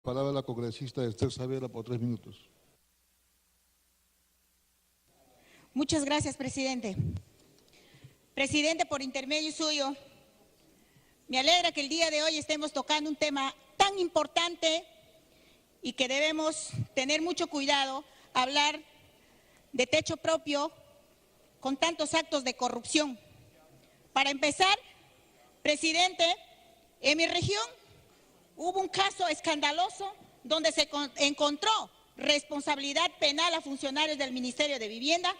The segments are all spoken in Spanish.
palabra a la congresista Esther Saavedra por 3 minutos. Muchas gracias, presidente. Presidente, por intermedio suyo, me alegra que el día de hoy estemos tocando un tema tan importante y que debemos tener mucho cuidado, hablar de techo propio con tantos actos de corrupción. Para empezar, presidente, en mi región hubo un caso escandaloso donde se encontró responsabilidad penal a funcionarios del Ministerio de Vivienda,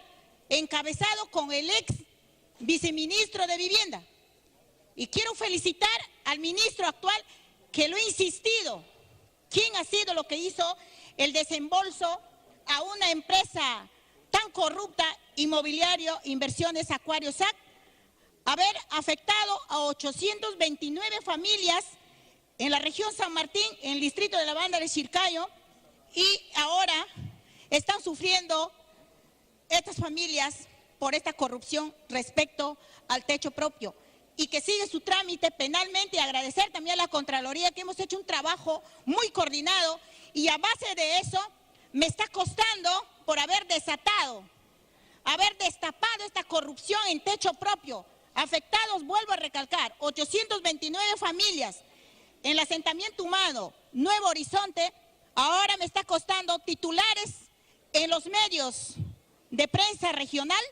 encabezado con el ex viceministro de Vivienda. Y quiero felicitar al ministro actual que lo ha insistido. ¿Quién ha sido lo que hizo el desembolso a una empresa tan corrupta, Inmobiliario Inversiones Acuario SAC, haber afectado a 829 familias en la región San Martín, en el distrito de la Banda de Chircayo, y ahora están sufriendo estas familias por esta corrupción respecto al techo propio y que sigue su trámite penalmente. Y agradecer también a la Contraloría que hemos hecho un trabajo muy coordinado y a base de eso me está costando por haber destapado esta corrupción en techo propio. Afectados, vuelvo a recalcar, 829 familias en el asentamiento humano Nuevo Horizonte. Ahora me está costando titulares en los medios de prensa regional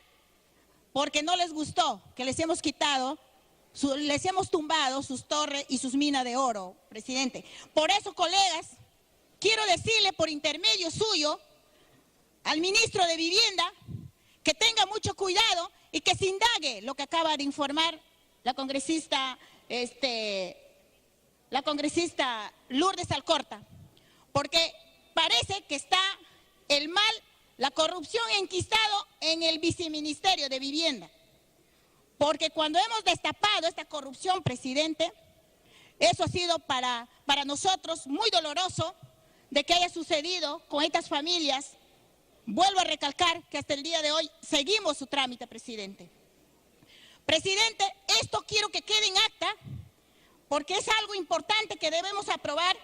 porque no les gustó que les hemos quitado, les hemos tumbado sus torres y sus minas de oro, presidente. Por eso, colegas, quiero decirle por intermedio suyo al ministro de Vivienda que tenga mucho cuidado y que se indague lo que acaba de informar la congresista Lourdes Alcorta, porque parece que está el mal, la corrupción enquistado en el viceministerio de Vivienda. Porque cuando hemos destapado esta corrupción, presidente, eso ha sido para nosotros muy doloroso de que haya sucedido con estas familias. Vuelvo a recalcar que hasta el día de hoy seguimos su trámite, presidente. Presidente, esto quiero que quede en acta porque es algo importante que debemos aprobar,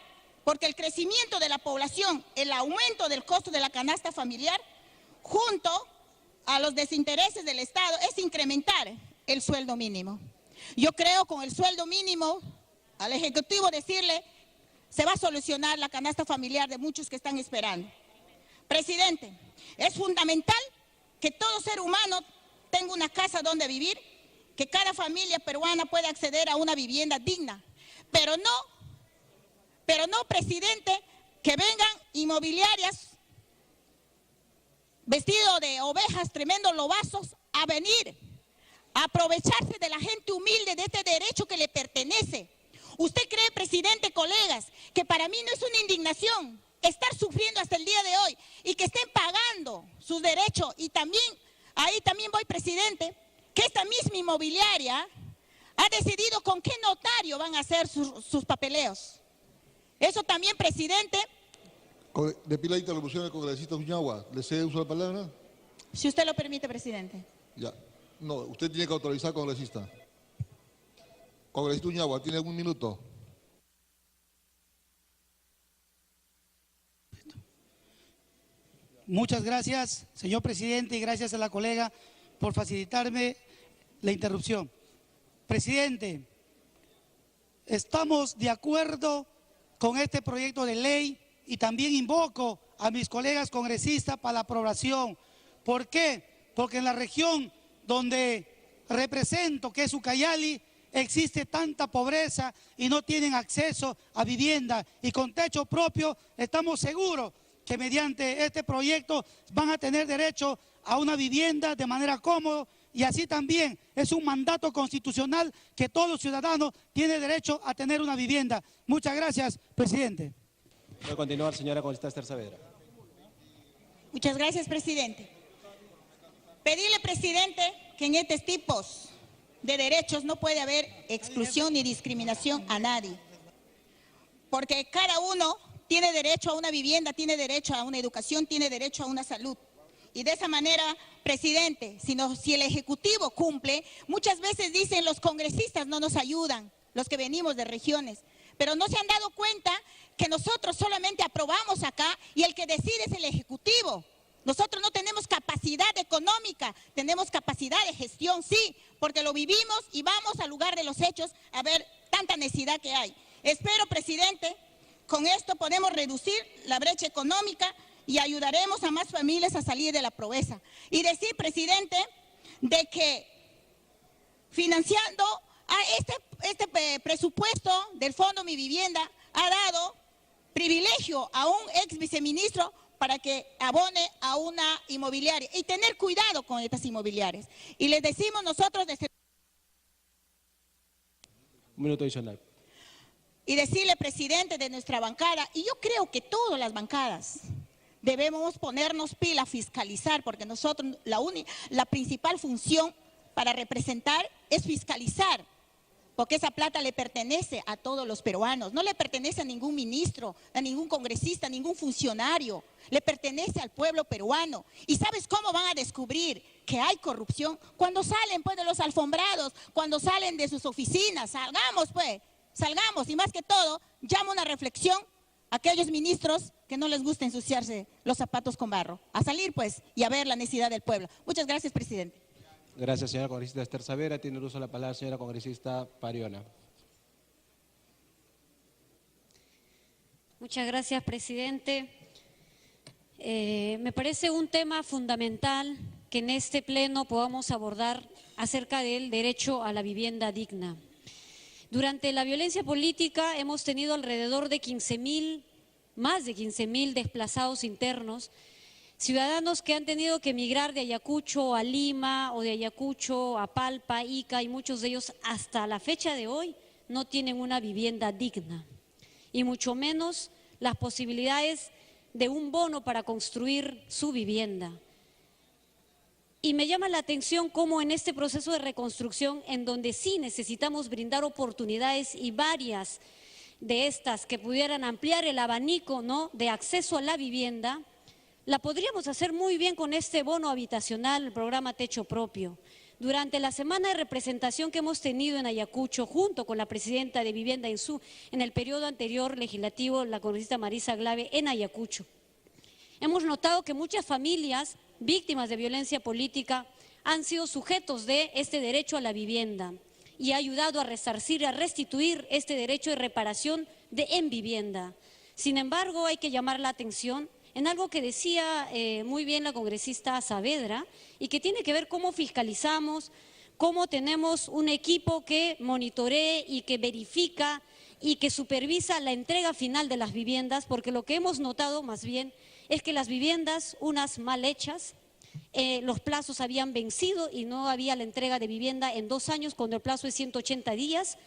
porque el crecimiento de la población, el aumento del costo de la canasta familiar, junto a los desintereses del Estado, es incrementar el sueldo mínimo. Yo creo con el sueldo mínimo, al Ejecutivo decirle, se va a solucionar la canasta familiar de muchos que están esperando. Presidente, es fundamental que todo ser humano tenga una casa donde vivir, que cada familia peruana pueda acceder a una vivienda digna, pero no, presidente, que vengan inmobiliarias vestidos de ovejas, tremendos lobazos, a venir a aprovecharse de la gente humilde, de este derecho que le pertenece. ¿Usted cree, presidente, colegas, que para mí no es una indignación estar sufriendo hasta el día de hoy y que estén pagando sus derechos? Y también, ahí también voy, presidente, que esta misma inmobiliaria ha decidido con qué notario van a hacer sus papeleos. Eso también, presidente. Le pido la interrupción al congresista Uñagua. ¿Le cede uso de la palabra? Si usted lo permite, presidente. Ya. No, usted tiene que autorizar al congresista. Congresista Uñagua, tiene 1 minuto. Muchas gracias, señor presidente, y gracias a la colega por facilitarme la interrupción. Presidente, estamos de acuerdo con este proyecto de ley y también invoco a mis colegas congresistas para la aprobación. ¿Por qué? Porque en la región donde represento, que es Ucayali, existe tanta pobreza y no tienen acceso a vivienda, y con techo propio estamos seguros que mediante este proyecto van a tener derecho a una vivienda de manera cómoda, y así también es un mandato constitucional que todo ciudadano tiene derecho a tener una vivienda. Muchas gracias, presidente. Puede continuar, señora congresista Esther Saavedra. Muchas gracias, presidente. Pedirle, presidente, que en estos tipos de derechos no puede haber exclusión ni discriminación a nadie, porque cada uno tiene derecho a una vivienda, tiene derecho a una educación, tiene derecho a una salud. Y de esa manera, presidente, si el Ejecutivo cumple, muchas veces dicen los congresistas no nos ayudan, los que venimos de regiones. pero no se han dado cuenta que nosotros solamente aprobamos acá y el que decide es el Ejecutivo. Nosotros no tenemos capacidad económica, tenemos capacidad de gestión, sí, porque lo vivimos y vamos al lugar de los hechos a ver tanta necesidad que hay. Espero, presidente, con esto podemos reducir la brecha económica y ayudaremos a más familias a salir de la pobreza. Y decir, presidente, de que financiando a este presupuesto del Fondo Mi Vivienda ha dado privilegio a un ex viceministro para que abone a una inmobiliaria y tener cuidado con estas inmobiliarias. Y les decimos nosotros desde... Un minuto adicional. Y decirle, presidente, de nuestra bancada, y yo creo que todas las bancadas debemos ponernos pila a fiscalizar, porque nosotros la principal función para representar es fiscalizar, porque esa plata le pertenece a todos los peruanos, no le pertenece a ningún ministro, a ningún congresista, a ningún funcionario, le pertenece al pueblo peruano. ¿Y sabes cómo van a descubrir que hay corrupción? Cuando salen pues de los alfombrados, cuando salen de sus oficinas, salgamos pues, salgamos, y más que todo, llamo una reflexión a aquellos ministros que no les gusta ensuciarse los zapatos con barro, a salir pues y a ver la necesidad del pueblo. Muchas gracias, presidente. Gracias, señora congresista Esther Saavedra. Tiene el uso de la palabra señora congresista Pariona. Muchas gracias, presidente. Me parece un tema fundamental que en este pleno podamos abordar acerca del derecho a la vivienda digna. Durante la violencia política hemos tenido alrededor de más de 15.000 desplazados internos, ciudadanos que han tenido que emigrar de Ayacucho a Lima o de Ayacucho a Palpa, Ica, y muchos de ellos hasta la fecha de hoy no tienen una vivienda digna y mucho menos las posibilidades de un bono para construir su vivienda. Y me llama la atención cómo en este proceso de reconstrucción, en donde sí necesitamos brindar oportunidades y varias de estas que pudieran ampliar el abanico, ¿no?, de acceso a la vivienda, la podríamos hacer muy bien con este bono habitacional, el programa Techo Propio. Durante la semana de representación que hemos tenido en Ayacucho, junto con la presidenta de Vivienda en el periodo anterior legislativo, la congresista Marisa Glave, en Ayacucho, hemos notado que muchas familias víctimas de violencia política han sido sujetos de este derecho a la vivienda y ha ayudado a resarcir y a restituir este derecho de reparación en vivienda. Sin embargo, hay que llamar la atención en algo que decía muy bien la congresista Saavedra y que tiene que ver cómo fiscalizamos, cómo tenemos un equipo que monitoree y que verifica y que supervisa la entrega final de las viviendas, porque lo que hemos notado más bien es que las viviendas, unas mal hechas, los plazos habían vencido y no había la entrega de vivienda en 2 años cuando el plazo es 180 días,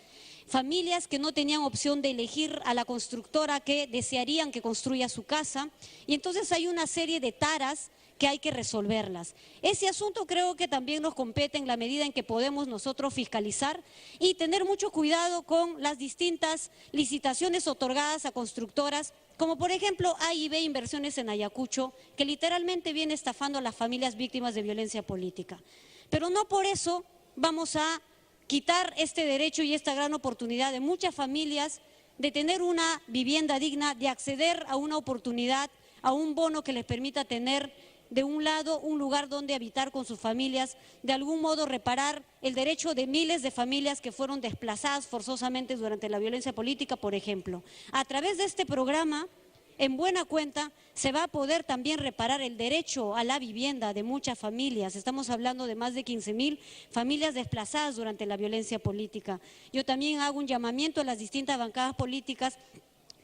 familias que no tenían opción de elegir a la constructora que desearían que construya su casa, y entonces hay una serie de taras que hay que resolverlas. Ese asunto creo que también nos compete en la medida en que podemos nosotros fiscalizar y tener mucho cuidado con las distintas licitaciones otorgadas a constructoras, como por ejemplo AIB Inversiones en Ayacucho, que literalmente viene estafando a las familias víctimas de violencia política. Pero no por eso vamos a quitar este derecho y esta gran oportunidad de muchas familias de tener una vivienda digna, de acceder a una oportunidad, a un bono que les permita tener de un lado un lugar donde habitar con sus familias, de algún modo reparar el derecho de miles de familias que fueron desplazadas forzosamente durante la violencia política, por ejemplo. A través de este programa, en buena cuenta, se va a poder también reparar el derecho a la vivienda de muchas familias. Estamos hablando de más de 15.000 familias desplazadas durante la violencia política. Yo también hago un llamamiento a las distintas bancadas políticas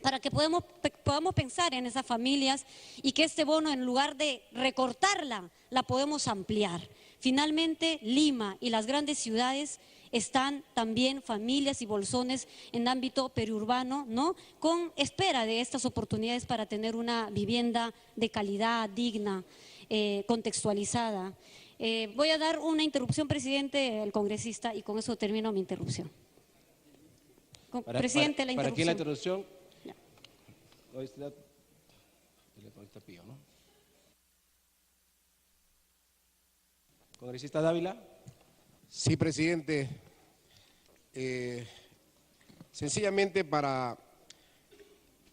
para que podamos pensar en esas familias y que este bono, en lugar de recortarla, la podemos ampliar. Finalmente, Lima y las grandes ciudades están también familias y bolsones en ámbito periurbano, ¿no?, con espera de estas oportunidades para tener una vivienda de calidad, digna, contextualizada. Voy a dar una interrupción, presidente, al congresista, y con eso termino mi interrupción. Presidente, la interrupción. ¿Para quién la interrupción? Ya. Congresista Dávila. Sí, presidente. Sencillamente para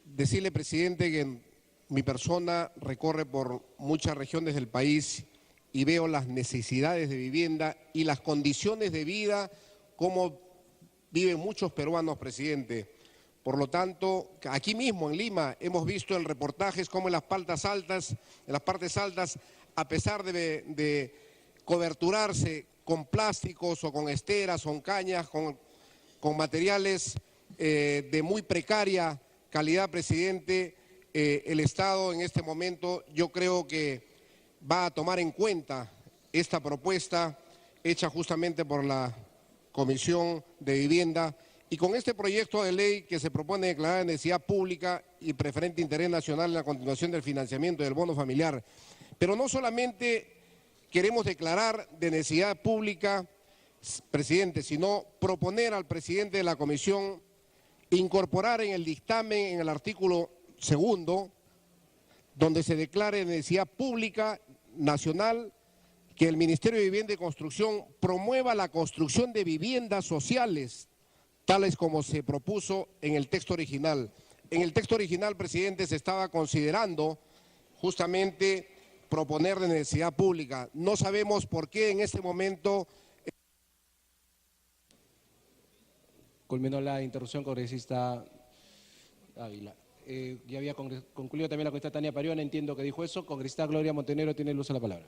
decirle, presidente, que mi persona recorre por muchas regiones del país y veo las necesidades de vivienda y las condiciones de vida, como viven muchos peruanos, presidente. Por lo tanto, aquí mismo en Lima hemos visto en reportajes cómo en las partes altas, a pesar de coberturarse con plásticos o con esteras o con cañas, con materiales de muy precaria calidad, presidente, el Estado en este momento yo creo que va a tomar en cuenta esta propuesta hecha justamente por la Comisión de Vivienda, y con este proyecto de ley que se propone declarar de necesidad pública y preferente interés nacional en la continuación del financiamiento del bono familiar. Pero no solamente queremos declarar de necesidad pública, presidente, sino proponer al presidente de la Comisión incorporar en el dictamen, en el artículo 2, donde se declare de necesidad pública nacional, que el Ministerio de Vivienda y Construcción promueva la construcción de viviendas sociales, tales como se propuso en el texto original. En el texto original, presidente, se estaba considerando justamente proponer de necesidad pública. No sabemos por qué en este momento... Culminó la interrupción, congresista Ávila. Ya había concluido también la congresista Tania Pariona, entiendo que dijo eso. Congresista Gloria Montenegro tiene el uso de la palabra.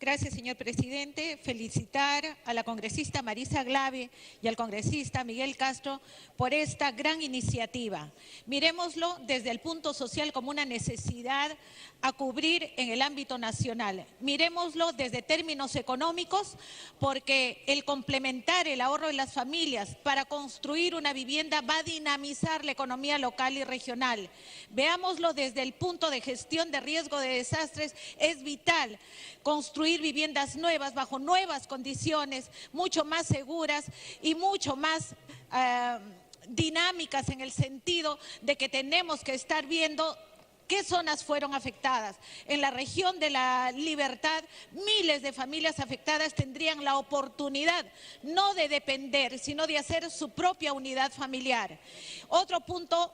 Gracias, señor presidente. Felicitar a la congresista Marisa Glave y al congresista Miguel Castro por esta gran iniciativa. Miremoslo desde el punto social como una necesidad a cubrir en el ámbito nacional. Miremoslo desde términos económicos, porque el complementar el ahorro de las familias para construir una vivienda va a dinamizar la economía local y regional. Veámoslo desde el punto de gestión de riesgo de desastres. Es vital construir viviendas nuevas bajo nuevas condiciones, mucho más seguras y mucho más dinámicas, en el sentido de que tenemos que estar viendo qué zonas fueron afectadas. En la región de La Libertad, miles de familias afectadas tendrían la oportunidad no de depender, sino de hacer su propia unidad familiar. Otro punto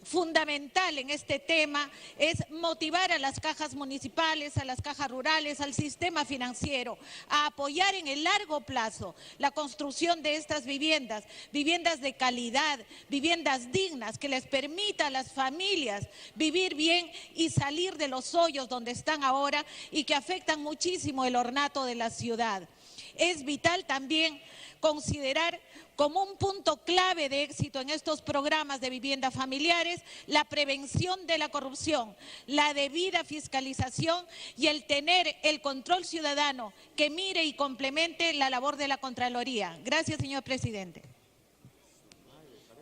fundamental en este tema es motivar a las cajas municipales, a las cajas rurales, al sistema financiero, a apoyar en el largo plazo la construcción de estas viviendas, viviendas de calidad, viviendas dignas, que les permita a las familias vivir bien y salir de los hoyos donde están ahora y que afectan muchísimo el ornato de la ciudad. Es vital también considerar como un punto clave de éxito en estos programas de vivienda familiares la prevención de la corrupción, la debida fiscalización y el tener el control ciudadano que mire y complemente la labor de la Contraloría. Gracias, señor presidente.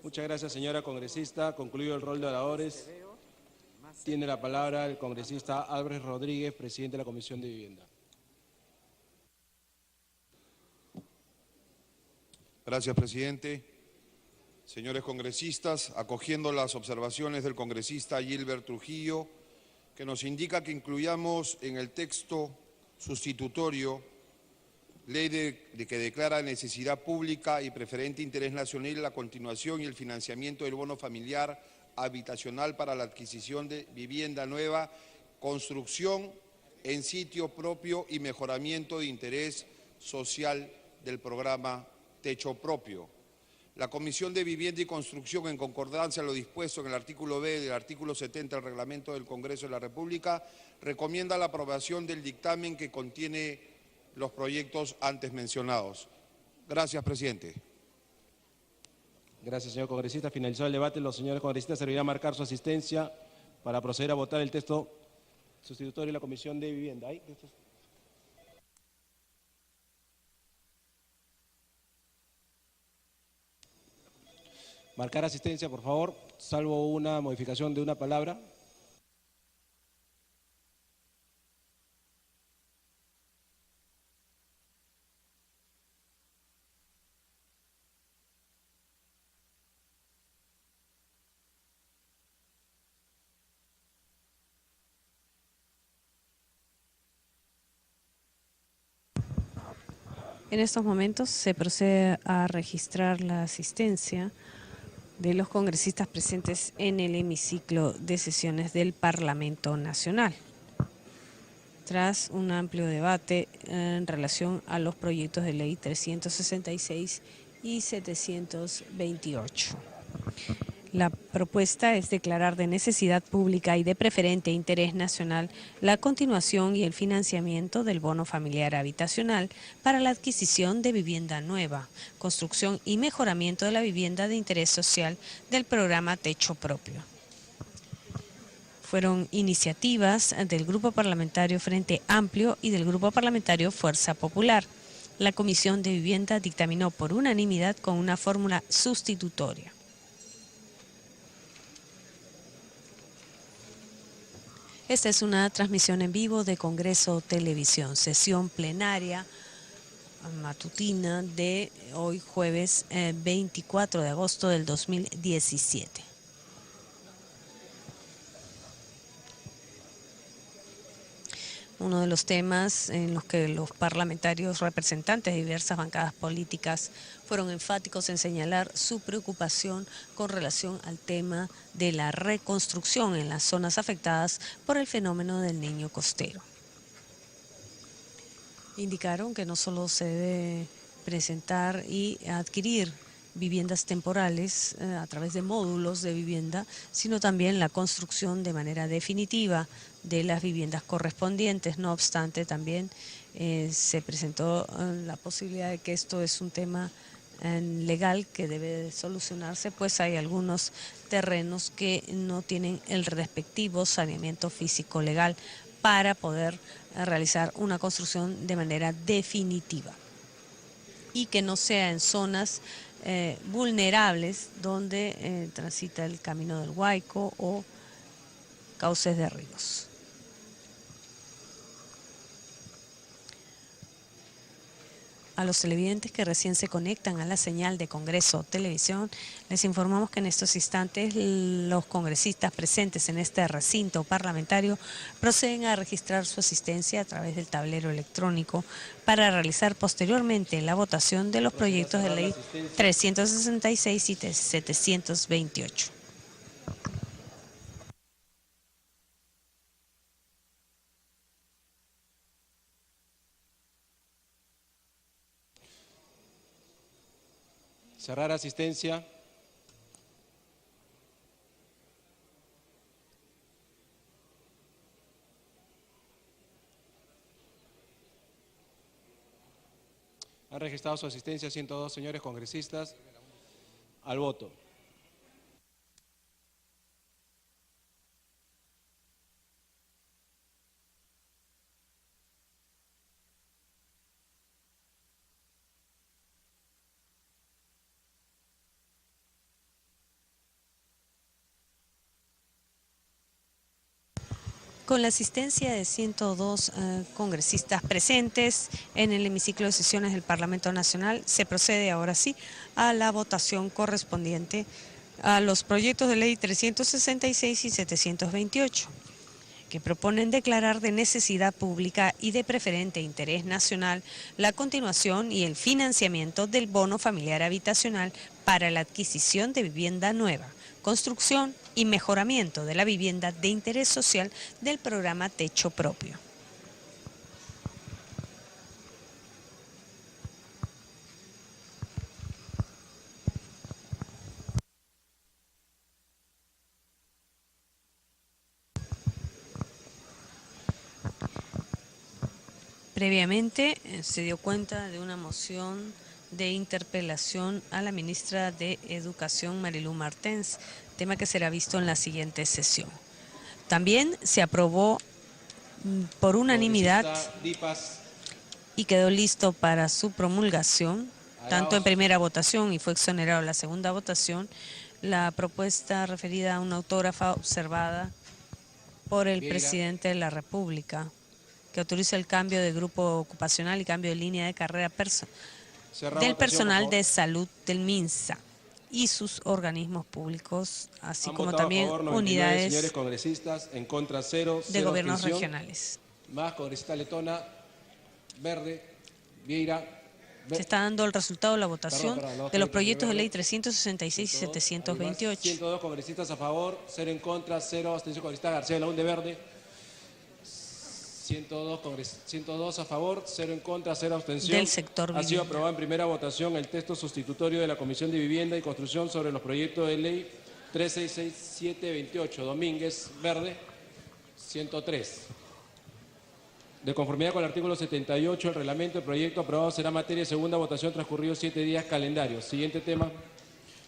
Muchas gracias, señora congresista. Concluido el rol de oradores. Tiene la palabra el congresista Álvarez Rodríguez, presidente de la Comisión de Vivienda. Gracias, presidente. Señores congresistas, acogiendo las observaciones del congresista Gilbert Trujillo, que nos indica que incluyamos en el texto sustitutorio ley que declara necesidad pública y preferente interés nacional la continuación y el financiamiento del bono familiar habitacional para la adquisición de vivienda nueva, construcción en sitio propio y mejoramiento de interés social del programa Techo Propio. La Comisión de Vivienda y Construcción, en concordancia a lo dispuesto en el artículo B del artículo 70 del Reglamento del Congreso de la República, recomienda la aprobación del dictamen que contiene los proyectos antes mencionados. Gracias, presidente. Gracias, señor congresista. Finalizado el debate, los señores congresistas servirán a marcar su asistencia para proceder a votar el texto sustitutorio de la Comisión de Vivienda. Marcar asistencia, por favor, salvo una modificación de una palabra. En estos momentos se procede a registrar la asistencia de los congresistas presentes en el hemiciclo de sesiones del Parlamento Nacional, tras un amplio debate en relación a los proyectos de ley 366 y 728. La propuesta es declarar de necesidad pública y de preferente interés nacional la continuación y el financiamiento del bono familiar habitacional para la adquisición de vivienda nueva, construcción y mejoramiento de la vivienda de interés social del programa Techo Propio. Fueron iniciativas del Grupo Parlamentario Frente Amplio y del Grupo Parlamentario Fuerza Popular. La Comisión de Vivienda dictaminó por unanimidad con una fórmula sustitutoria. Esta es una transmisión en vivo de Congreso Televisión, sesión plenaria matutina de hoy jueves 24 de agosto del 2017. Uno de los temas en los que los parlamentarios representantes de diversas bancadas políticas fueron enfáticos en señalar su preocupación con relación al tema de la reconstrucción en las zonas afectadas por el fenómeno del Niño Costero. Indicaron que no solo se debe presentar y adquirir viviendas temporales a través de módulos de vivienda, sino también la construcción de manera definitiva de las viviendas correspondientes. No obstante, también se presentó la posibilidad de que esto es un tema legal que debe solucionarse, pues hay algunos terrenos que no tienen el respectivo saneamiento físico legal para poder realizar una construcción de manera definitiva y que no sea en zonas vulnerables donde transita el camino del Huayco o cauces de ríos. A los televidentes que recién se conectan a la señal de Congreso Televisión, les informamos que en estos instantes los congresistas presentes en este recinto parlamentario proceden a registrar su asistencia a través del tablero electrónico para realizar posteriormente la votación de los proyectos de ley 366 y 728. Cerrar asistencia. Han registrado su asistencia 102 señores congresistas al voto. Con la asistencia de 102 congresistas presentes en el hemiciclo de sesiones del Parlamento Nacional, se procede ahora sí a la votación correspondiente a los proyectos de ley 366 y 728, que proponen declarar de necesidad pública y de preferente interés nacional la continuación y el financiamiento del bono familiar habitacional para la adquisición de vivienda nueva, construcción y mejoramiento de la vivienda de interés social del programa Techo Propio. Previamente se dio cuenta de una moción de interpelación a la ministra de Educación, Marilú Martens, tema que será visto en la siguiente sesión. También se aprobó por unanimidad y quedó listo para su promulgación, tanto en primera votación y fue exonerado en la segunda votación, la propuesta referida a una autógrafa observada por el presidente de la República, que autoriza el cambio de grupo ocupacional y cambio de línea de carrera del personal de salud del MINSA y sus organismos públicos, así como también unidades señores congresistas, en contra 0, de gobiernos regionales. Más congresista Letona, Verde, Vieira, Se está dando el resultado de la votación de los proyectos de ley verde. 366 y 728. 102 congresistas a favor, 0 en contra, 0 abstención. Congresista García Laún de verde. 102 a favor, 0 en contra, 0 abstención. Del sector Ha sido vivienda. aprobado en primera votación el texto sustitutorio de la Comisión de Vivienda y Construcción sobre los proyectos de ley 366-728. Domínguez, verde. 103. De conformidad con el artículo 78 del reglamento, el proyecto aprobado será materia de segunda votación transcurridos 7 días calendarios. Siguiente tema.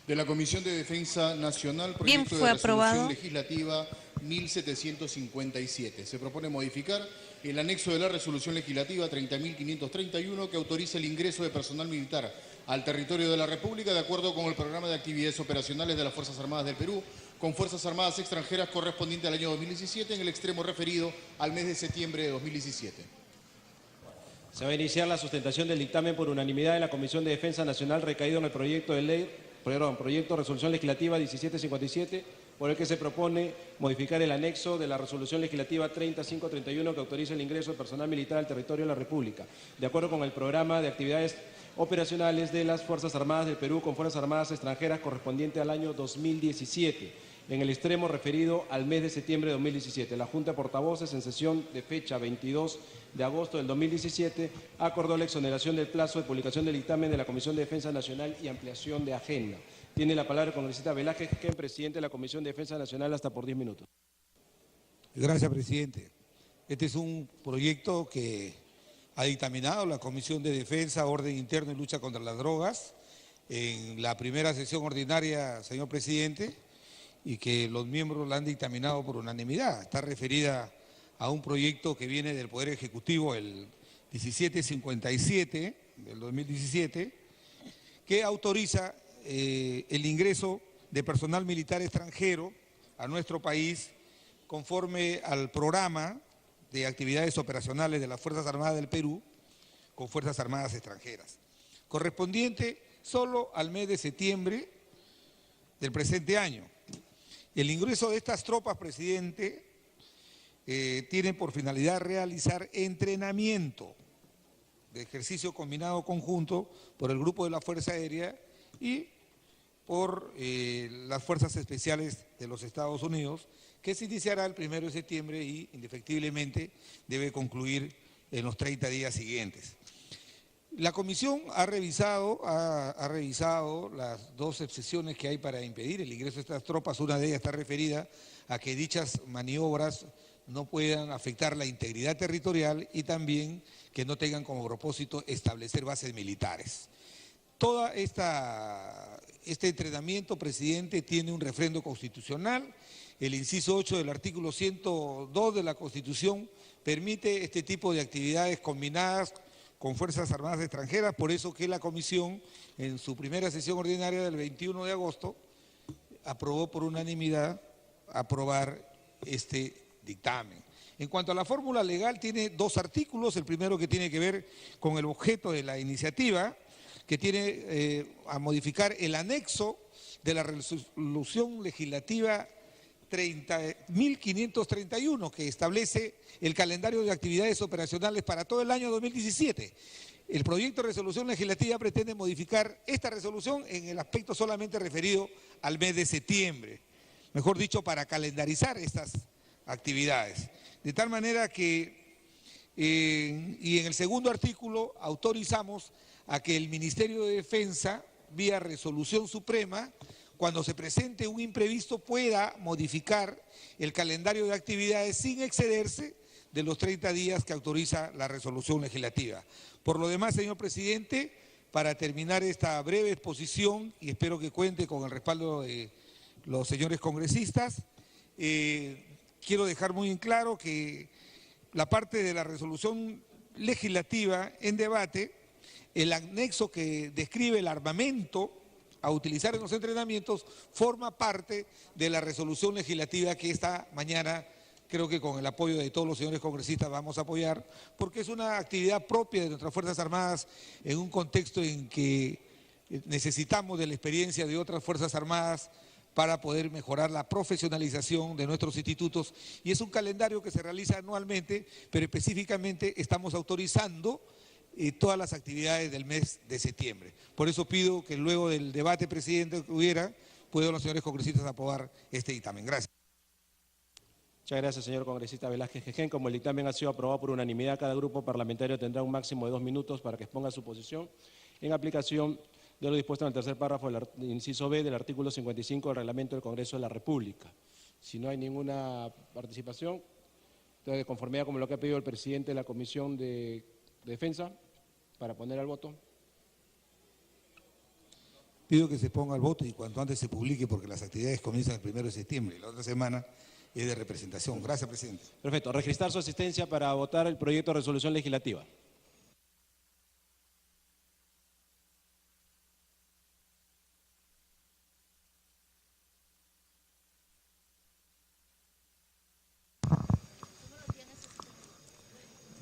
De la Comisión de Defensa Nacional, Bien, proyecto fue de resolución aprobado. legislativa 1757. Se propone modificar el anexo de la resolución legislativa 30.531 que autoriza el ingreso de personal militar al territorio de la República de acuerdo con el programa de actividades operacionales de las Fuerzas Armadas del Perú con Fuerzas Armadas extranjeras correspondiente al año 2017 en el extremo referido al mes de septiembre de 2017. Se va a iniciar la sustentación del dictamen por unanimidad en la Comisión de Defensa Nacional recaído en el proyecto de resolución legislativa 1757, por el que se propone modificar el anexo de la resolución legislativa 3531 que autoriza el ingreso de personal militar al territorio de la República, de acuerdo con el programa de actividades operacionales de las Fuerzas Armadas del Perú con Fuerzas Armadas extranjeras correspondiente al año 2017, en el extremo referido al mes de septiembre de 2017. La Junta de Portavoces, en sesión de fecha 22 de agosto del 2017, acordó la exoneración del plazo de publicación del dictamen de la Comisión de Defensa Nacional y ampliación de agenda. Tiene la palabra el congresista Velázquez, que es presidente de la Comisión de Defensa Nacional, hasta por 10 minutos. Gracias, presidente. Este es un proyecto que ha dictaminado la Comisión de Defensa, Orden Interno y Lucha contra las Drogas en la primera sesión ordinaria, señor presidente, y que los miembros la han dictaminado por unanimidad. Está referida a un proyecto que viene del Poder Ejecutivo, el 1757 del 2017, que autoriza el ingreso de personal militar extranjero a nuestro país conforme al programa de actividades operacionales de las Fuerzas Armadas del Perú con Fuerzas Armadas extranjeras, correspondiente solo al mes de septiembre del presente año. El ingreso de estas tropas, presidente, tiene por finalidad realizar entrenamiento de ejercicio combinado conjunto por el Grupo de la Fuerza Aérea y por las Fuerzas Especiales de los Estados Unidos, que se iniciará el 1 de septiembre y indefectiblemente debe concluir en los 30 días siguientes. La Comisión ha revisado las dos excepciones que hay para impedir el ingreso de estas tropas. Una de ellas está referida a que dichas maniobras no puedan afectar la integridad territorial y también que no tengan como propósito establecer bases militares. Todo este entrenamiento, presidente, tiene un refrendo constitucional. El inciso 8 del artículo 102 de la Constitución permite este tipo de actividades combinadas con Fuerzas Armadas extranjeras, por eso que la Comisión, en su primera sesión ordinaria del 21 de agosto, aprobó por unanimidad aprobar este dictamen. En cuanto a la fórmula legal, tiene dos artículos. El primero que tiene que ver con el objeto de la iniciativa, que tiene a modificar el anexo de la resolución legislativa 30.531, que establece el calendario de actividades operacionales para todo el año 2017. El proyecto de resolución legislativa pretende modificar esta resolución en el aspecto solamente referido al mes de septiembre, mejor dicho, para calendarizar estas actividades. De tal manera que, y en el segundo artículo, autorizamos a que el Ministerio de Defensa, vía resolución suprema, cuando se presente un imprevisto, pueda modificar el calendario de actividades sin excederse de los 30 días que autoriza la resolución legislativa. Por lo demás, señor presidente, para terminar esta breve exposición, y espero que cuente con el respaldo de los señores congresistas, quiero dejar muy en claro que la parte de la resolución legislativa en debate, el anexo que describe el armamento a utilizar en los entrenamientos, forma parte de la resolución legislativa que esta mañana, creo que con el apoyo de todos los señores congresistas, vamos a apoyar, porque es una actividad propia de nuestras Fuerzas Armadas en un contexto en que necesitamos de la experiencia de otras Fuerzas Armadas para poder mejorar la profesionalización de nuestros institutos, y es un calendario que se realiza anualmente, pero específicamente estamos autorizando todas las actividades del mes de septiembre. Por eso pido que luego del debate, presidente, que hubiera, puedan los señores congresistas aprobar este dictamen. Gracias. Muchas gracias, señor congresista Velázquez Quején. Como el dictamen ha sido aprobado por unanimidad, cada grupo parlamentario tendrá un máximo de 2 minutos para que exponga su posición en aplicación de lo dispuesto en el tercer párrafo del inciso B del artículo 55 del Reglamento del Congreso de la República. Si no hay ninguna participación, entonces, de conformidad con lo que ha pedido el presidente de la Comisión de Defensa, para poner al voto. Pido que se ponga al voto y cuanto antes se publique porque las actividades comienzan el 1 de septiembre. La otra semana es de representación. Gracias, presidente. Perfecto. Registrar su asistencia para votar el proyecto de resolución legislativa.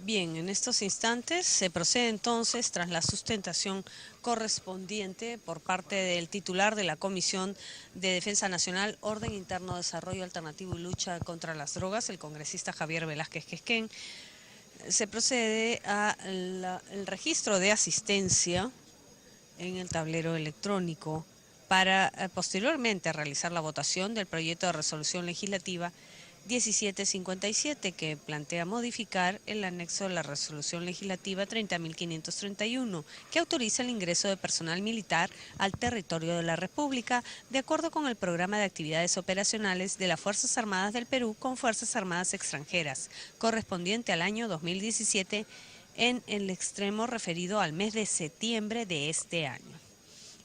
Bien, en estos instantes se procede entonces, tras la sustentación correspondiente por parte del titular de la Comisión de Defensa Nacional, Orden Interno, Desarrollo Alternativo y Lucha contra las Drogas, el congresista Javier Velázquez Quején, se procede al registro de asistencia en el tablero electrónico para posteriormente realizar la votación del proyecto de resolución legislativa 1757, que plantea modificar el anexo de la resolución legislativa 30.531, que autoriza el ingreso de personal militar al territorio de la República, de acuerdo con el programa de actividades operacionales de las Fuerzas Armadas del Perú con Fuerzas Armadas extranjeras, correspondiente al año 2017, en el extremo referido al mes de septiembre de este año.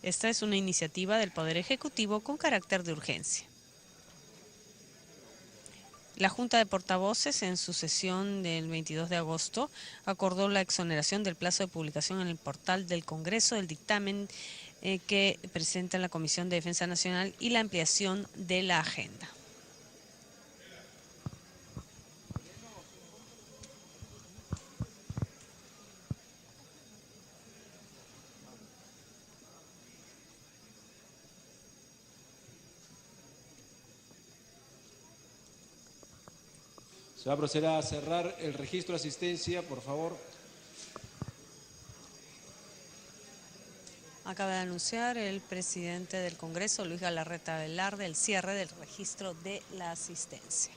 Esta es una iniciativa del Poder Ejecutivo con carácter de urgencia. La Junta de Portavoces, en su sesión del 22 de agosto, acordó la exoneración del plazo de publicación en el portal del Congreso del dictamen que presenta la Comisión de Defensa Nacional y la ampliación de la agenda. Se va a proceder a cerrar el registro de asistencia, por favor. Acaba de anunciar el presidente del Congreso, Luis Galarreta Velarde, el cierre del registro de la asistencia.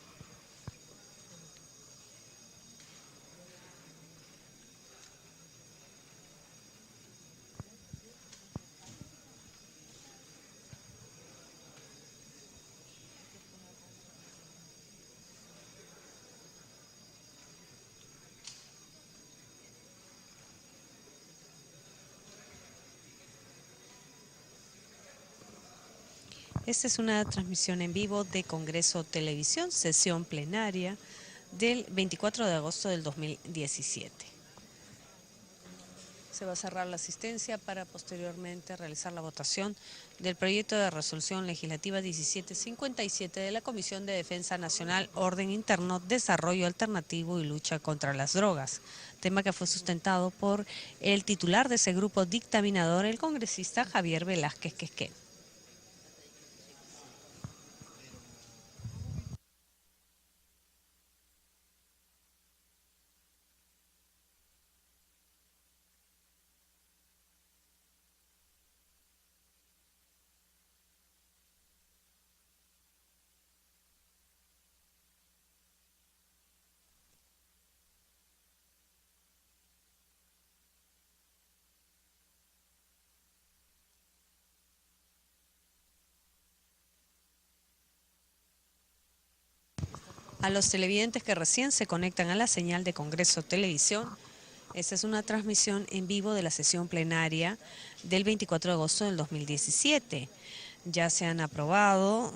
Esta es una transmisión en vivo de Congreso Televisión, sesión plenaria del 24 de agosto del 2017. Se va a cerrar la asistencia para posteriormente realizar la votación del proyecto de resolución legislativa 1757 de la Comisión de Defensa Nacional, Orden Interno, Desarrollo Alternativo y Lucha contra las Drogas, tema que fue sustentado por el titular de ese grupo dictaminador, el congresista Javier Velázquez Quején. A los televidentes que recién se conectan a la señal de Congreso Televisión, esta es una transmisión en vivo de la sesión plenaria del 24 de agosto del 2017. Ya se han aprobado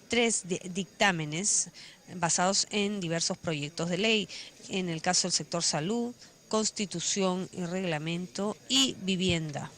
3 dictámenes basados en diversos proyectos de ley, en el caso del sector salud, constitución y reglamento y vivienda.